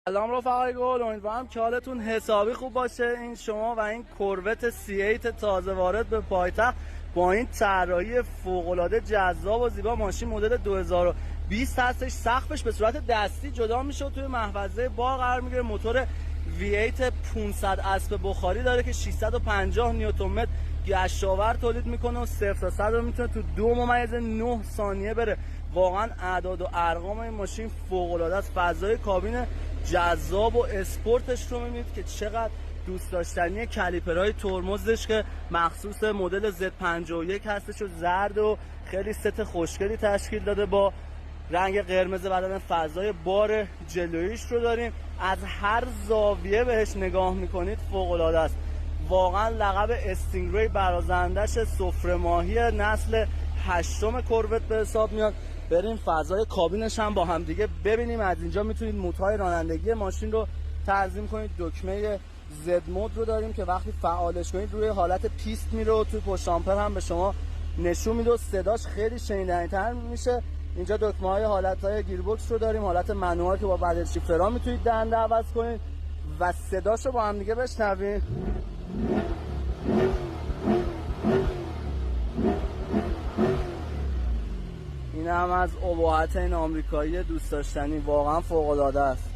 سلام رفقای گل، امیدوارم که حالتون حسابی خوب باشه. این شما و این کوروت C8 تازه وارد به پایتخت با این طراحی فوق‌العاده جذاب و زیبا. ماشین مدل 2020 هستش. سقفش به صورت دستی جدا میشه و توی محفظه بار قرار میگیره. موتور V8 500 اسب بخاری داره که 650 نیوتن متر گشتاور تولید میکنه و 0 تا 100 رو میتونه تو 2.9 ثانیه بره. واقعا اعداد و ارقام این ماشین فوق العاده است. فضای کابین جذاب و اسپورتش رو میبینید که چقدر دوست داشتنی. کالیپرهای ترمزش که مخصوص مدل Z51 هستش و زرد و خیلی ست خوشگلی تشکیل داده با رنگ قرمز. بعدن فضای بار جلویش رو داریم. از هر زاویه بهش نگاه میکنید فوق العاده است. واقعا لقب استینگری برازندش سفره ماهی نسل 8 کوروت به حساب میاد. بریم فضای کابینش هم با هم دیگه ببینیم. از اینجا میتونید مودهای رانندگی ماشین رو تنظیم کنید. دکمه زد مود رو داریم که وقتی فعالش کنید روی حالت پیست میره و توی پشت آمپر هم به شما نشون میده و صداش خیلی شنیدنی‌تر میشه. اینجا دکمه های حالت های گیربکس رو داریم. حالت منوال که با بدل شیفترها میتونید دنده عوض کنید و صداش رو با هم دیگه بشنوید. این هم از ابهت این آمریکایی دوست داشتنی. واقعا فوق العاده است.